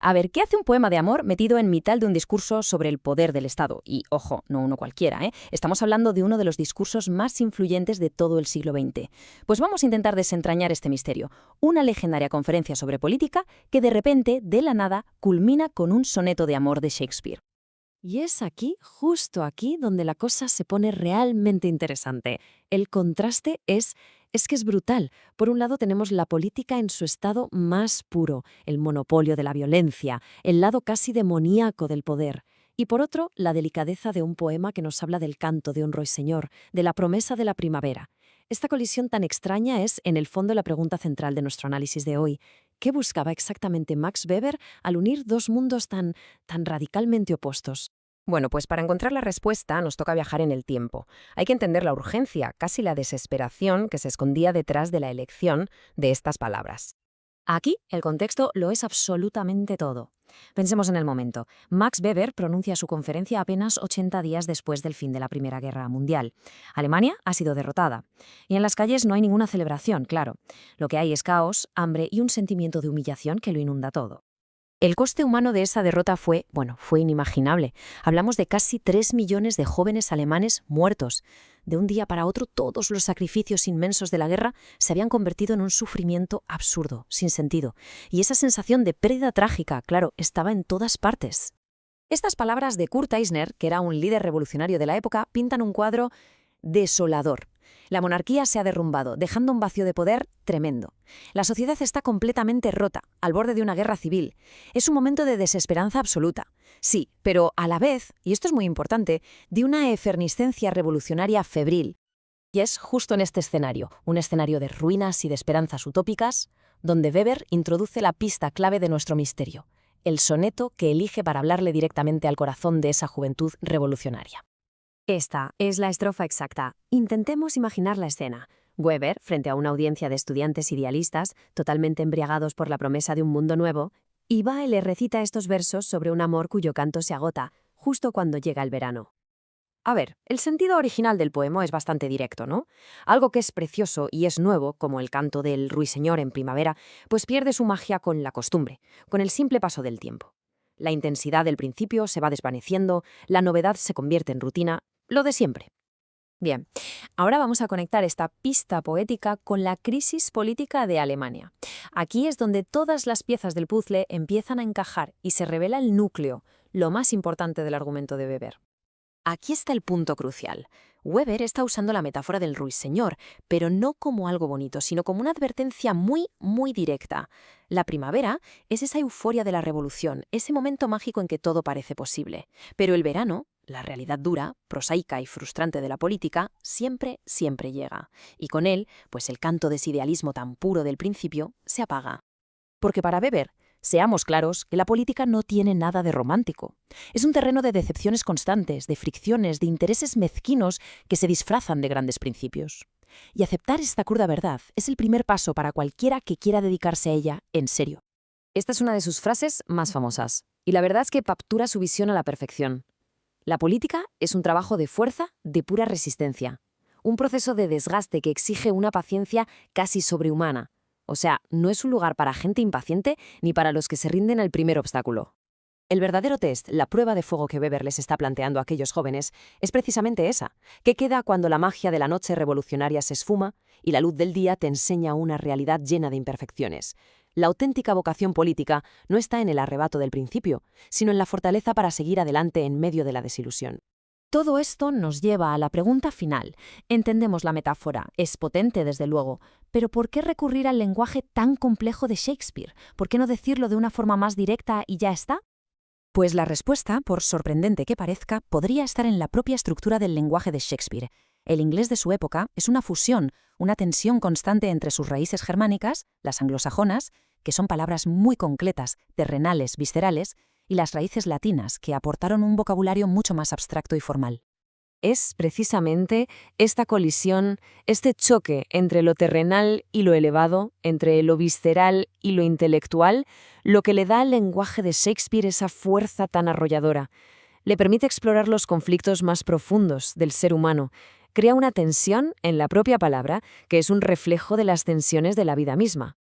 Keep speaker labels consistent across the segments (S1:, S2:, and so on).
S1: A ver, ¿qué hace un poema de amor metido en mitad de un discurso sobre el poder del Estado? Y, ojo, no uno cualquiera, ¿eh? Estamos hablando de uno de los discursos más influyentes de todo el siglo XX. Pues vamos a intentar desentrañar este misterio. Una legendaria conferencia sobre política que de repente, de la nada, culmina con un soneto de amor de Shakespeare.
S2: Y es aquí, justo aquí, donde la cosa se pone realmente interesante. El contraste es que es brutal. Por un lado tenemos la política en su estado más puro, el monopolio de la violencia, el lado casi demoníaco del poder. Y por otro, la delicadeza de un poema que nos habla del canto de un ruiseñor, de la promesa de la primavera. Esta colisión tan extraña es, en el fondo, la pregunta central de nuestro análisis de hoy. ¿Qué buscaba exactamente Max Weber al unir dos mundos tan radicalmente opuestos?
S1: Bueno, pues para encontrar la respuesta nos toca viajar en el tiempo. Hay que entender la urgencia, casi la desesperación que se escondía detrás de la elección de estas palabras.
S2: Aquí el contexto lo es absolutamente todo. Pensemos en el momento. Max Weber pronuncia su conferencia apenas 80 días después del fin de la Primera Guerra Mundial. Alemania ha sido derrotada. Y en las calles no hay ninguna celebración, claro. Lo que hay es caos, hambre y un sentimiento de humillación que lo inunda todo.
S1: El coste humano de esa derrota fue inimaginable. Hablamos de casi 3 millones de jóvenes alemanes muertos. De un día para otro, todos los sacrificios inmensos de la guerra se habían convertido en un sufrimiento absurdo, sin sentido. Y esa sensación de pérdida trágica, claro, estaba en todas partes. Estas palabras de Kurt Eisner, que era un líder revolucionario de la época, pintan un cuadro desolador. La monarquía se ha derrumbado, dejando un vacío de poder tremendo. La sociedad está completamente rota, al borde de una guerra civil. Es un momento de desesperanza absoluta. Sí, pero a la vez, y esto es muy importante, de una efervescencia revolucionaria febril. Y es justo en este escenario, un escenario de ruinas y de esperanzas utópicas, donde Weber introduce la pista clave de nuestro misterio, el soneto que elige para hablarle directamente al corazón de esa juventud revolucionaria.
S2: Esta es la estrofa exacta. Intentemos imaginar la escena. Weber, frente a una audiencia de estudiantes idealistas, totalmente embriagados por la promesa de un mundo nuevo, y va y le recita estos versos sobre un amor cuyo canto se agota, justo cuando llega el verano.
S1: A ver, el sentido original del poema es bastante directo, ¿no? Algo que es precioso y es nuevo, como el canto del ruiseñor en primavera, pues pierde su magia con la costumbre, con el simple paso del tiempo. La intensidad del principio se va desvaneciendo, la novedad se convierte en rutina, lo de siempre. Bien, ahora vamos a conectar esta pista poética con la crisis política de Alemania. Aquí es donde todas las piezas del puzzle empiezan a encajar y se revela el núcleo, lo más importante del argumento de Weber. Aquí está el punto crucial. Weber está usando la metáfora del ruiseñor, pero no como algo bonito, sino como una advertencia muy directa. La primavera es esa euforia de la revolución, ese momento mágico en que todo parece posible. Pero el verano, la realidad dura, prosaica y frustrante de la política, siempre llega. Y con él, pues el canto de ese idealismo tan puro del principio se apaga. Porque para Weber, seamos claros que la política no tiene nada de romántico. Es un terreno de decepciones constantes, de fricciones, de intereses mezquinos que se disfrazan de grandes principios. Y aceptar esta cruda verdad es el primer paso para cualquiera que quiera dedicarse a ella en serio. Esta es una de sus frases más famosas, y la verdad es que captura su visión a la perfección. La política es un trabajo de fuerza, de pura resistencia. Un proceso de desgaste que exige una paciencia casi sobrehumana. O sea, no es un lugar para gente impaciente ni para los que se rinden al primer obstáculo. El verdadero test, la prueba de fuego que Weber les está planteando a aquellos jóvenes, es precisamente esa. ¿Qué queda cuando la magia de la noche revolucionaria se esfuma y la luz del día te enseña una realidad llena de imperfecciones? La auténtica vocación política no está en el arrebato del principio, sino en la fortaleza para seguir adelante en medio de la desilusión. Todo esto nos lleva a la pregunta final. Entendemos la metáfora, es potente desde luego, pero ¿por qué recurrir al lenguaje tan complejo de Shakespeare? ¿Por qué no decirlo de una forma más directa y ya está? Pues la respuesta, por sorprendente que parezca, podría estar en la propia estructura del lenguaje de Shakespeare. El inglés de su época es una fusión, una tensión constante entre sus raíces germánicas, las anglosajonas, que son palabras muy concretas, terrenales, viscerales, y las raíces latinas, que aportaron un vocabulario mucho más abstracto y formal. Es precisamente esta colisión, este choque entre lo terrenal y lo elevado, entre lo visceral y lo intelectual, lo que le da al lenguaje de Shakespeare esa fuerza tan arrolladora. Le permite explorar los conflictos más profundos del ser humano. Crea una tensión en la propia palabra, que es un reflejo de las tensiones de la vida misma.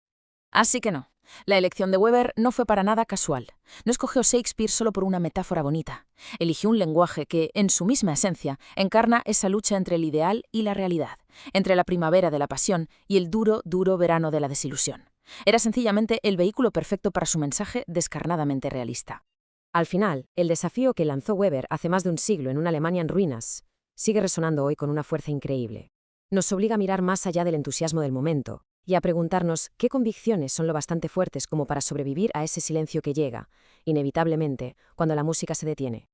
S1: Así que no.
S3: La elección de Weber no fue para nada casual. No escogió Shakespeare solo por una metáfora bonita. Eligió un lenguaje que, en su misma esencia, encarna esa lucha entre el ideal y la realidad, entre la primavera de la pasión y el duro, duro verano de la desilusión. Era sencillamente el vehículo perfecto para su mensaje descarnadamente realista.
S1: Al final, el desafío que lanzó Weber hace más de un siglo en una Alemania en ruinas sigue resonando hoy con una fuerza increíble. Nos obliga a mirar más allá del entusiasmo del momento y a preguntarnos qué convicciones son lo bastante fuertes como para sobrevivir a ese silencio que llega, inevitablemente, cuando la música se detiene.